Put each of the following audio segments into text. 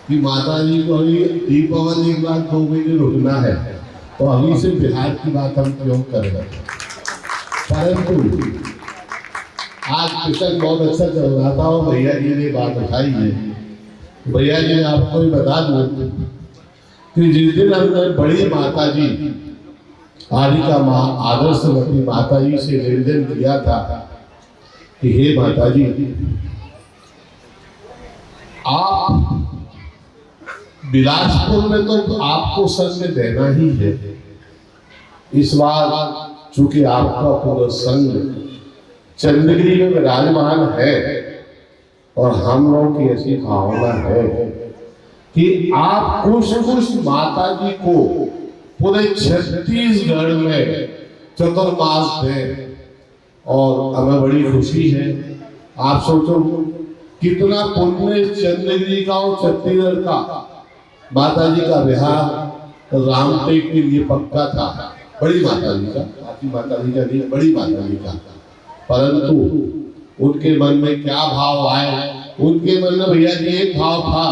कि माता जी को अभी दीपावली के बाद 2 महीने रुकना है, तो अभी से बिहार की बात हम क्यों करें। परंतु आज प्रसंग बहुत अच्छा चल रहा था और भैया जी ने बात उठाई है। भैया जी ने आपको भी बता दूं कि जिस दिन हमने बड़ी माता जी आदिका माँ आदर्शवती माता जी से निवेदन किया था कि हे माता जी, आप बिलासपुर में तो आपको संग देना ही है। इस बार चूंकि आपका पूरा संग चंद्रगिरी में विराजमान है और हम लोगों की ऐसी भावना है कि आप कुछ माता जी को पूरे छत्तीसगढ़ में चतुर्मास दें, और हमें बड़ी खुशी है। आप सोचो कितना पुण्य चंद्रगिरी का और छत्तीसगढ़ का माता जी का विहार रामटेक के लिए पक्का था, बड़ी माता जी का, आपकी माता जी का नहीं, बड़ी माता जी का। परंतु उनके मन में क्या भाव आए, उनके मन में भैया जी एक भाव था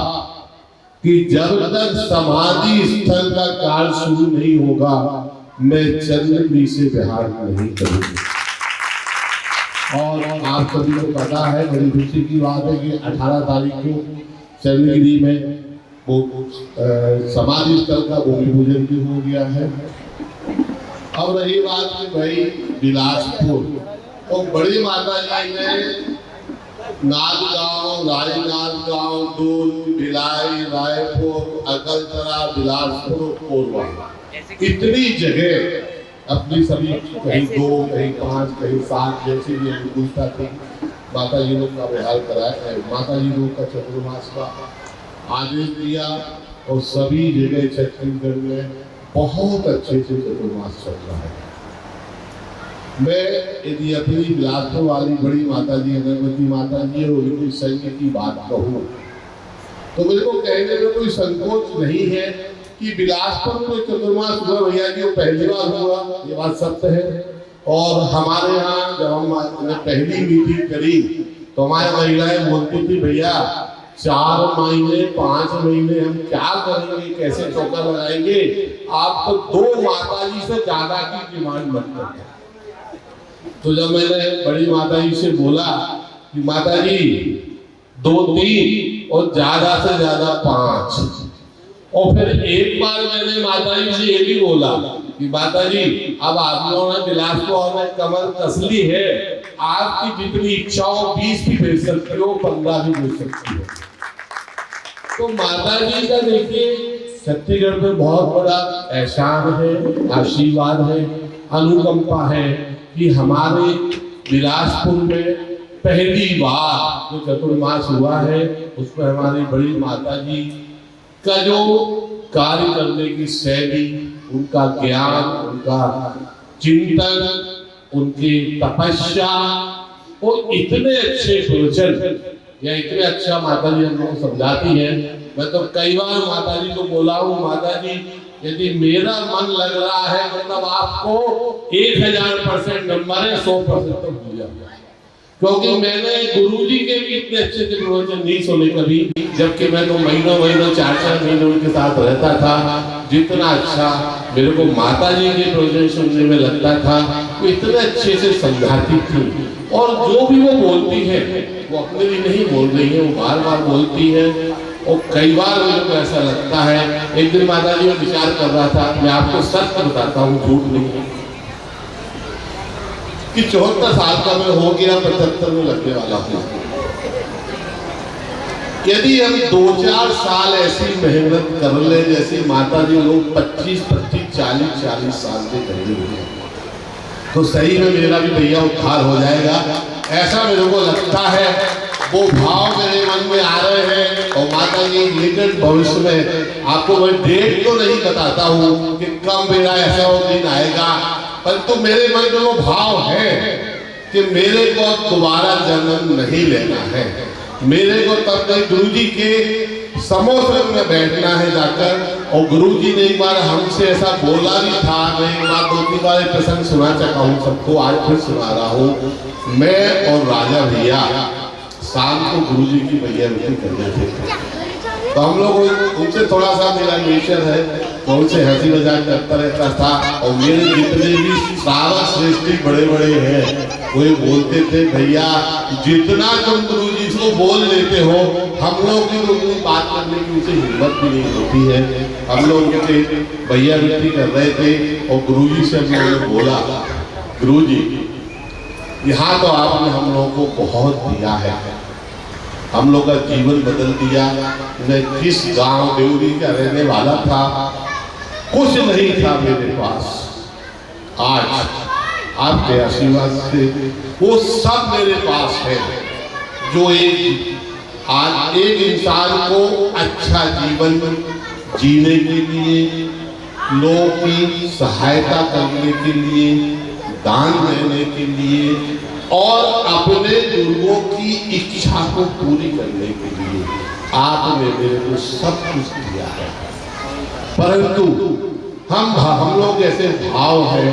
कि जब तक समाधि स्थल का कार्य शुरू नहीं होगा मैं चंद्रगिरी से विहार नहीं करूंगा। और आप सभी को पता है, बड़ी खुशी की बात है कि 18 तारीख को चंद्रगिरी में वो समाधि स्थल का भूमि पूजन भी हो गया है। अब रही बात कि भाई बिलासपुर तो बड़ी माता जी ने नांदगांव, राजनांदगांव, दून, भिलाई, रायपुर, अकलतरा, बिलासपुर, कोरबा, इतनी जगह अपनी सभी कहीं 2, कहीं 5, कहीं 7 जैसी भी अनुकूलता थी माता जी लोग का विहार कराया, माता जी लोग का चतुर्मास का आदेश दिया और सभी जगह छत्तीसगढ़ में बहुत अच्छे से चतुर्मास चल रहा है। मैं यदि अपनी बिलासपुर वाली बड़ी माता जी अगरबत्ती माता जी और उनकी संग की बात कहूँ तो मेरे को कहने में कोई संकोच नहीं है कि बिलासपुर में चतुर्मास हुआ भैया जी, वो पहली बार हुआ, ये बात सत्य है। और हमारे यहाँ जब हमने पहली मीटिंग करी तो हमारे महिलाएं बोलती थी भैया 4 महीने 5 महीने हम क्या करेंगे, कैसे चौका लगाएंगे, आप तो 2 माता जी से ज्यादा की डिमांड मत करते। तो जब मैंने बड़ी माता जी से बोला कि माता जी 2, 3 और ज्यादा से ज्यादा 5, और फिर एक बार मैंने माता जी से ये भी बोला कि माता जी अब आप लोगों ने बिलासपुर में कमर कसली है, आपकी जितनी इच्छा हो 20 भी भेज सकती हो, 15 भी भेज सकती हो। तो माता जी का देखिए छत्तीसगढ़ में बहुत बड़ा एहसान है, आशीर्वाद है, अनुकंपा है कि हमारे बिलासपुर में पहली बार जो चतुर्मास हुआ है उसमें हमारी बड़ी माता जी का जो कार्य करने की शैली, उनका ज्ञान, उनका चिंतन, उनकी तपस्या और इतने अच्छे प्रवचन या इतने अच्छा माता जी हम लोग समझाती है। मैं तो कई बार माता जी को बोला हूँ, माता जी यदि मेरा मन लग रहा है मतलब आपको 1000% नंबर है, 100% तो भूल जाओ, क्योंकि मैंने गुरुजी के भी इतने अच्छे से प्रवचन नहीं सुने कभी, जबकि मैं तो महीनों 4-4 महीने उनके साथ रहता था। जितना अच्छा मेरे को माता जी के प्रवचन सुनने में लगता था, वो इतने अच्छे से समझाती थी और जो भी वो बोलती है वो अपने लिए नहीं बोल रही है, वो बार बार बोलती है। और कई बार मेरे को ऐसा लगता है, एक दिन माता जी में विचार कर रहा था, मैं आपको सच बताता हूँ, झूठ नहीं है, कि 74 साल का मैं हो गया, 75 में लगने वाला हूँ। यदि हम 2-4 साल ऐसी मेहनत कर ले जैसे माता जी लोग 25-25, 40-40 साल से कर रहे हैं, तो सही में मेरा भी भैया उद्धार हो जाएगा, ऐसा मेरे को लगता है। वो भाव मेरे मन में आ रहे हैं और माता जी निकट भविष्य में, आपको मैं डेट तो नहीं बताता हूँ कि कब मेरा ऐसा दिन आएगा, परंतु मेरे मन में वो भाव है कि मेरे को दोबारा जन्म नहीं लेना है, मेरे को तब तक गुरुजी के समोसन में बैठना है जाकर। और गुरुजी ने एक बार हमसे ऐसा बोला भी था, मैं एक बार 2-3 बार प्रसंग सुना चुका हूँ सबको, आज फिर सुना रहा हूँ। मैं और राजा भैया शाम को गुरुजी की भैया रोटी करने थे, तो हम लोग उनसे थोड़ा सा मेरा नेचर है, तो उनसे हंसी मजाक करता रहता था। और मेरे जितने भी श्रावक श्रेष्ठी बड़े बड़े हैं, वो बोलते थे भैया जितना तुम गुरु जी को बोल लेते हो, हम लोग की तो उतनी बात करने की उनसे हिम्मत भी नहीं होती है। हम लोग उनके भैया बेटी कर रहे थे और गुरु जी से हम लोगों ने बोला, गुरु जी यहाँ तो आपने हम लोगों को बहुत दिया है, हम लोग का जीवन बदल दिया। मैं किस गांव देवरी का रहने वाला था, कुछ नहीं था मेरे पास, आज आपके आशीर्वाद से वो सब मेरे पास है, जो आज एक इंसान को अच्छा जीवन जीने के लिए, लोगों की सहायता करने के लिए, दान देने के लिए और अपने दुर्गों की इच्छा को पूरी करने के लिए आपने मेरे को सब कुछ दिया है। परंतु हम लोग ऐसे भाव है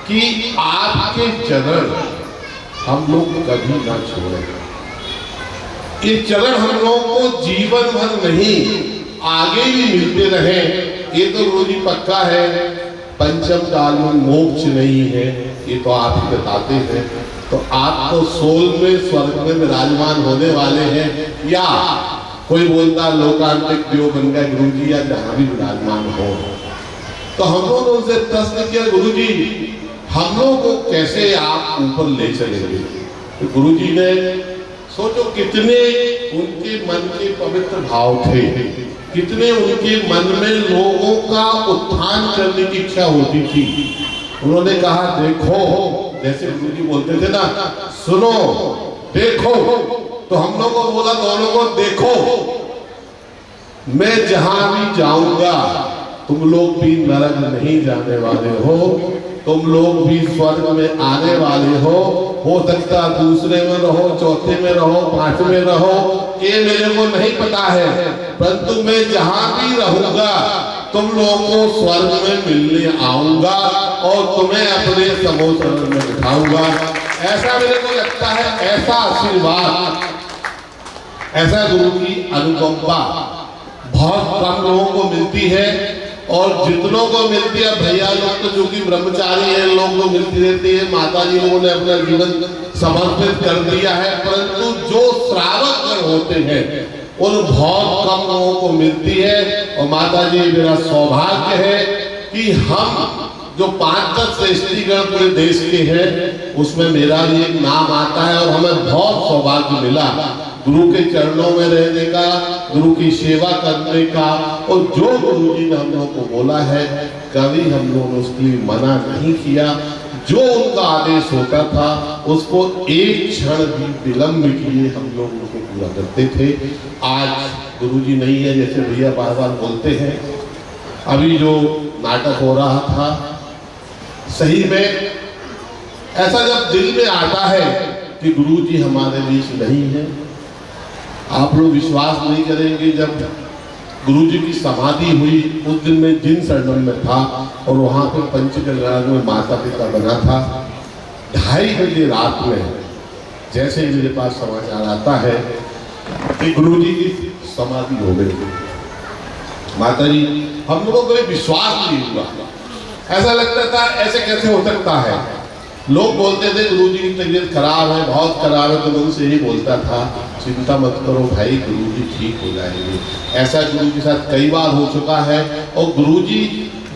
कि आपके चरण हम लोग कभी ना छोड़े। ये चरण हम लोगों को जीवन भर नहीं, आगे भी मिलते रहे। ये तो गुरु जी पक्का है, पंचम काल में मोक्ष नहीं है, ये तो आप ही बताते हैं। तो आप तो सोल में स्वर्ग में विराजमान होने वाले हैं, या कोई बोलता लोकांतिक देव बन गए गुरु जी, या जहां भी विराजमान हो। तो हम लोग उनसे प्रश्न किया, गुरु जी हम लोग को कैसे आप ऊपर ले चलेंगे? तो गुरु जी ने सोचो कितने उनके मन के पवित्र भाव थे, कितने उनके मन में लोगों का उत्थान करने की इच्छा होती थी। उन्होंने कहा देखो, जैसे गुरु जी बोलते थे ना, सुनो देखो, तो हम लोग को बोला दोनों को, देखो मैं जहां भी जाऊंगा तुम लोग भी नरक नहीं जाने वाले हो, तुम लोग भी स्वर्ग में आने वाले हो सकता दूसरे में रहो, चौथे में रहो, पांचवें रहो, ये मेरे को नहीं पता है, परंतु मैं जहां भी रहूंगा तुम लोगों को स्वर्ग में मिलने आऊंगा और तुम्हें अपने समोचरण में बिठाऊंगा। ऐसा मेरे को लगता है, ऐसा आशीर्वाद, ऐसा गुरु की अनुकंपा बहुत कम लोगों को मिलती है। और जितनों को मिलती है, भैया लोग तो जो कि ब्रह्मचारी हैं, लोग तो मिलती रहती है, माता जी लोगों ने अपना जीवन समर्पित कर दिया है, परंतु जो श्रावक गण होते हैं उन बहुत कम लोगों को मिलती है। और माता जी मेरा सौभाग्य है कि हम जो 5-10 श्रेष्ठीगण पूरे देश के हैं, उसमें मेरा भी एक नाम आता है। और हमें बहुत सौभाग्य मिला गुरु के चरणों में रहने का, गुरु की सेवा करने का। और जो गुरु जी ने हम लोगों को बोला है, कभी हम लोगों ने उसके लिए मना नहीं किया। जो उनका आदेश होता था उसको एक क्षण भी विलंब किए हम लोग उसको पूरा करते थे। आज गुरु जी नहीं है, जैसे भैया बार बार बोलते हैं। अभी जो नाटक हो रहा था, सही में ऐसा जब दिल में आता है कि गुरु जी हमारे बीच नहीं है, आप लोग विश्वास नहीं करेंगे, जब गुरु जी की समाधि हुई उस दिन में जिन शरणम में था और वहाँ पे पंचकल्याण में माता पिता बना था, 2:30 बजे रात में जैसे ही मेरे पास समाचार आता है कि गुरु जी की समाधि हो गई, माता जी, हम लोगों को विश्वास नहीं हुआ। ऐसा लगता था ऐसे कैसे हो सकता है। लोग बोलते थे गुरु जी की तबीयत खराब है, बहुत खराब है, तो मैं उनसे यही बोलता था चिंता मत करो भाई, गुरु जी ठीक हो जाएंगे। ऐसा गुरु के साथ कई बार हो चुका है और गुरु जी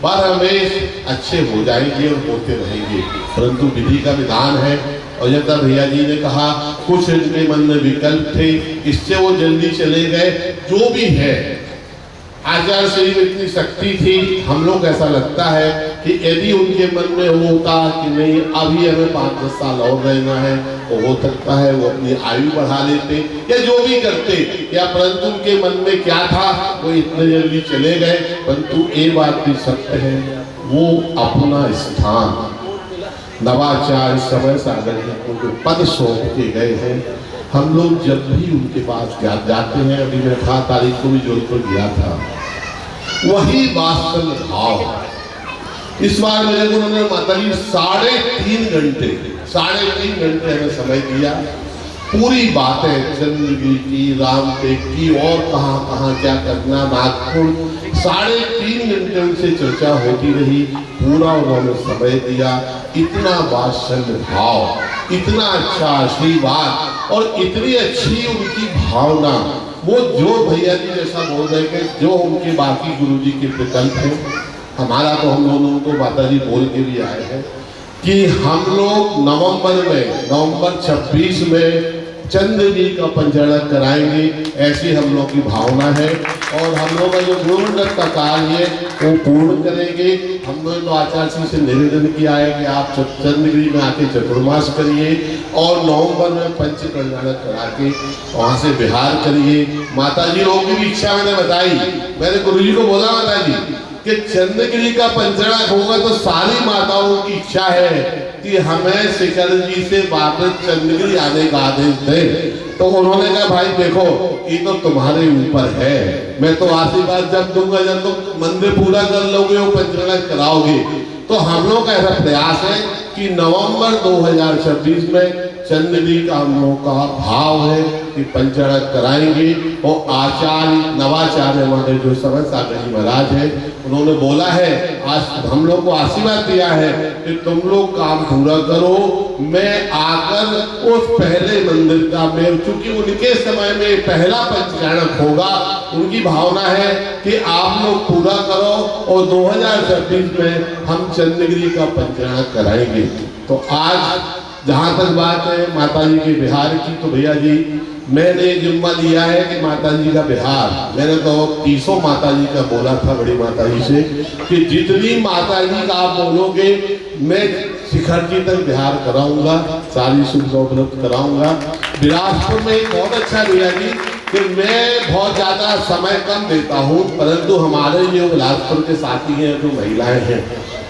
बार हमें अच्छे हो जाएंगे और होते रहेंगे, परंतु विधि का विधान है। और जब तक भैया जी ने कहा कुछ इनके मन में विकल्प थे, इससे वो जल्दी चले गए। जो भी है, आचार्य श्री में इतनी शक्ति थी, हम लोग ऐसा लगता है कि यदि उनके मन में होता कि नहीं अभी हमें 5-10 साल और रहना है, तो हो सकता है वो अपनी आयु बढ़ा लेते या जो भी करते, या परंतु उनके मन में क्या था, वो इतने जल्दी चले गए। परंतु एक बात भी सत्य है, वो अपना स्थान नवाचार्य समय सागर को जो पद सौंप के गए हैं, हम लोग जब भी उनके पास जाते हैं, अभी मैं 18 तारीख को भी जोधपुर गया था, वही वास्तव भाव। इस बार मेरे को उन्होंने माता जी 3.5 घंटे हमें समय दिया। पूरी बातें चंद्रगिरी की, रामटेक की और कहाँ कहाँ क्या करना, नागपुर 3.5 घंटे उनसे चर्चा होती रही। पूरा उन्होंने समय दिया। इतना वात्सल्य भाव, इतना अच्छा आशीर्वाद और इतनी अच्छी उनकी भावना। वो जो भैया जी जैसा बोल रहे कि जो उनके बाकी गुरुजी के विकल्प हैं, हमारा तो हम दोनों को माता जी बोल के भी आए हैं कि हम लोग नवंबर 26 में चंद्रगिरी का पंचायत कराएंगे, ऐसी हम लोग की भावना है। और हम लोग का जो गुरुमंडल का कार्य है वो पूर्ण करेंगे। हम लोग तो आचार्य जी से निवेदन किया है कि आप चंद्रगिरी में आके चतुर्मास करिए और नवंबर में पंच कल्याण करा के वहाँ से बिहार करिए। माता जी लोगों की भी इच्छा मैंने बताई, मैंने गुरु जी को बोला माता जी कि चंद्रगिरी का पंचड़ा होगा तो सारी माताओं की इच्छा है कि हमें शिखर जी से वापस चंद्रगिरी आने का आदेश दें। तो उन्होंने कहा भाई देखो ये तो तुम्हारे ऊपर है, मैं तो आशीर्वाद जब दूंगा जब तुम मंदिर पूरा कर लोगे वो पंचड़ा कराओगे। तो हम लोग का ऐसा प्रयास है कि नवंबर 2026 में चंद्रगिरी का हम लोग का भाव है कि पंचड़ा कराएंगे। और आचार्य नवाचार्य हमारे जो समय सागर जी महाराज है, उन्होंने बोला है, आज हम लोग को आशीर्वाद दिया है कि तुम लोग काम पूरा करो। मैं आकर उस पहले मंदिर का, मैं चूंकि उनके समय में पहला पंचकर्णक होगा, उनकी भावना है कि आप लोग पूरा करो और 2026 में हम चंद्रगिरी का पंचकर्णक कराएंगे। तो आज जहाँ तक बात है माता जी के बिहार की, तो भैया जी मैंने जिम्मा लिया है कि माता जी का बिहार, मैंने तो 300 माता जी का बोला था बड़ी माता जी से कि जितनी माता जी का आप बोलोगे मैं शिखर जी तक बिहार कराऊंगा, सारी सुविधा उपलब्ध कराऊंगा। बिलासपुर में एक बहुत अच्छा भैया जी कि मैं बहुत ज़्यादा समय कम देता हूँ, परंतु हमारे जो बिलासपुर के साथी हैं, जो महिलाएं हैं,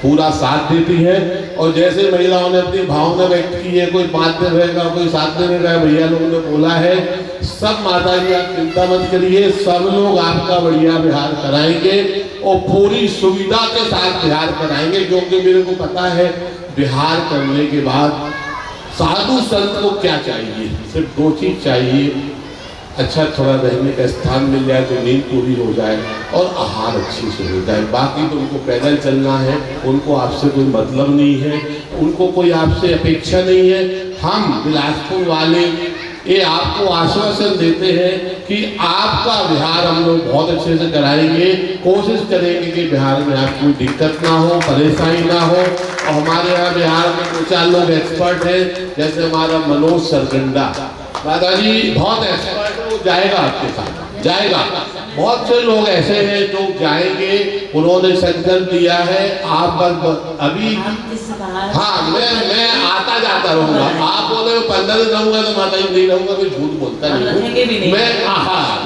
पूरा साथ देती है। और जैसे महिलाओं ने अपनी भावना व्यक्त की है, कोई 5 दिन रहेगा, कोई 7 दिन रहेगा, भैया लोगों ने बोला है सब माता जी आप चिंता मत करिए, सब लोग आपका बढ़िया बिहार कराएंगे और पूरी सुविधा के साथ बिहार कराएंगे। क्योंकि मेरे को पता है बिहार करने के बाद साधु संत को क्या चाहिए, सिर्फ 2 चीज चाहिए, अच्छा थोड़ा रहने का स्थान मिल जाए तो नींद पूरी हो जाए और आहार अच्छी से हो जाए। बाकी तो उनको पैदल चलना है, उनको आपसे कोई मतलब नहीं है, उनको कोई आपसे अपेक्षा नहीं है। हम बिलासपुर वाले ये आपको आश्वासन देते हैं कि आपका बिहार हम लोग बहुत अच्छे से कराएंगे, कोशिश करेंगे कि बिहार में आपको कोई दिक्कत ना हो, परेशानी ना हो। और हमारे यहाँ बिहार में 2-4 लोग एक्सपर्ट हैं, जैसे हमारा मनोज सरगंडा माता जी बहुत एक्सपर्ट है, वो जाएगा आपके साथ, जाएगा। बहुत से लोग ऐसे हैं जो जाएंगे, उन्होंने संकल्प दिया है। आप बस अभी हाँ मैं आता जाता रहूंगा, आप बोले 15 दिन रहूंगा तो माता जी नहीं रहूंगा, मैं झूठ बोलता नहीं,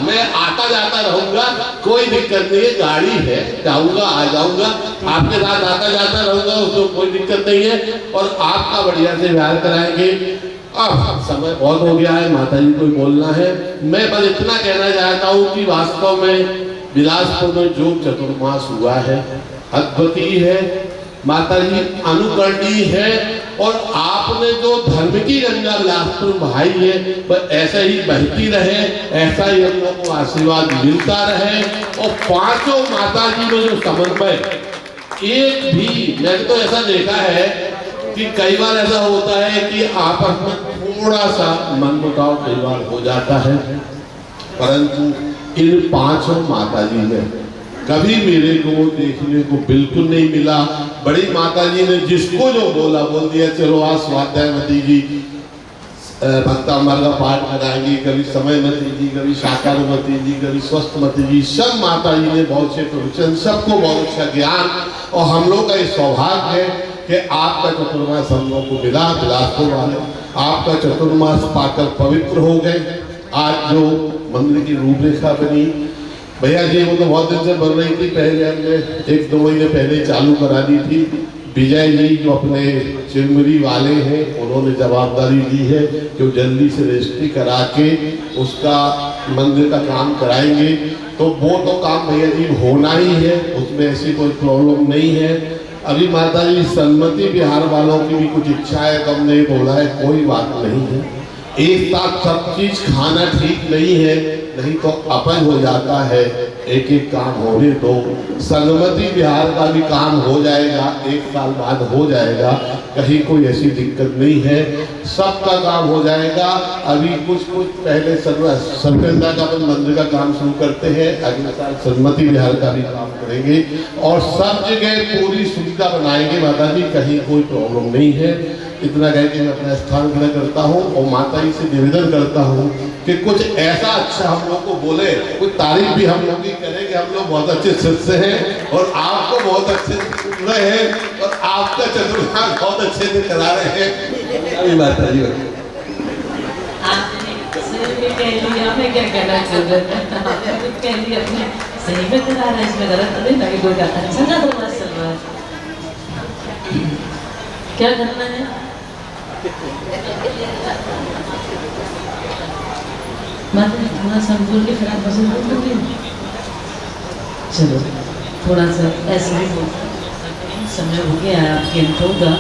मैं आता जाता रहूंगा, कोई दिक्कत नहीं है, गाड़ी है, जाऊंगा आ जाऊंगा, आपके साथ आता जाता रहूंगा, उसमें कोई दिक्कत नहीं है। और आपका बढ़िया से बिहार कराएंगे। अब समय बहुत हो गया है, माता जी को बोलना है, मैं बस इतना कहना चाहता हूँ कि वास्तव में बिलासपुर में जो चतुर्मास हुआ है अद्वितीय है, माता जी अनुकरणीय है। और आपने जो धर्म की गंगा बिलासपुर बहाई है वह ऐसा ही बहती रहे, ऐसा ही हम लोग को आशीर्वाद मिलता रहे। और 5 माता जी में जो समन्वय, एक भी मैंने तो ऐसा देखा है कि कई बार ऐसा होता है कि आपस में थोड़ा सा मनमुटाव कई बार हो जाता है, परंतु इन 5 माता जी ने कभी मेरे को देखने को बिल्कुल नहीं मिला। बड़ी माता जी ने जिसको जो बोला बोल दिया, चलो आज स्वाध्यायमती जी भक्तामर का पाठ कराएंगी, कभी समयमती जी, कभी साकारमती जी, कभी स्वस्थमती जी, सब माता जी ने बहुत से प्रवचन, सबको बहुत अच्छा ज्ञान। और हम लोग का ये सौभाग्य है कि आपका चतुर्मास हम लोग को मिला, बिलासपुर वाले आपका चतुर्मास पाकर पवित्र हो गए। आज जो मंदिर की रूपरेखा बनी भैया जी, वो तो बहुत दिन से बन रही थी, पहले हमने 1-2 महीने पहले चालू करा दी थी। विजय जी जो अपने चिरमिरी वाले हैं, उन्होंने जवाबदारी दी है कि जल्दी से रजिस्ट्री करा के उसका मंदिर का काम कराएंगे। तो वो तो काम भैया जी होना ही है, उसमें ऐसी कोई प्रॉब्लम नहीं है। अभी माता जी सन्मति बिहार वालों की भी कुछ इच्छा है तो हमने बोला है कोई बात नहीं है, एक साथ सब चीज खाना ठीक नहीं है, नहीं तो अपच हो जाता है। एक एक काम होने दो। संगमति विहार का भी काम हो जाएगा, 1 साल बाद हो जाएगा, कहीं कोई ऐसी दिक्कत नहीं है, सबका काम हो जाएगा। अभी कुछ पहले सर्ववृंदावन मंदिर का काम शुरू करते हैं, अगले साल संगमति विहार का भी काम करेंगे और सब जगह पूरी सुविधा बनाएंगे माता जी, कहीं कोई प्रॉब्लम नहीं है। इतना कह के मैं अपना स्थान ग्रहण करता हूँ और माता जी से निवेदन करता हूँ कि कुछ ऐसा अच्छा हम लोग को बोले, कुछ तारीफ भी हम लोग की करें कि हम लोग बहुत अच्छे शिष्य हैं और आपको बहुत अच्छे से सुन रहे हैं और आपका चतुर्भाग बहुत अच्छे से करा रहे हैं। अभी माता जी आपने कह लिया, मैं क्या कहना चाह रहा था, कह लिया अपने सही में करा रहा है, इसमें गलत तो नहीं लगे, कोई अच्छा ना तो मस्त चल रहा है। क्या करना है? मतलब थोड़ा सा बोल के फिर आप पसंद करोगे। चलो थोड़ा सा ऐसे ही बोल, समय हो गया आपके अंत होगा।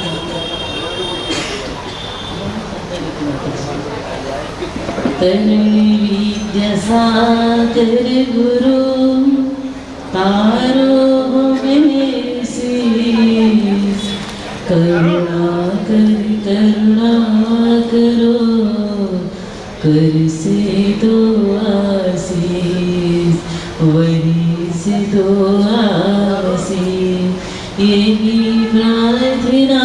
विद्या सागर गुरु तारो में शीश, करुणा करो कर से दो आशीष, वरी से दो आशीष, यही प्रार्थना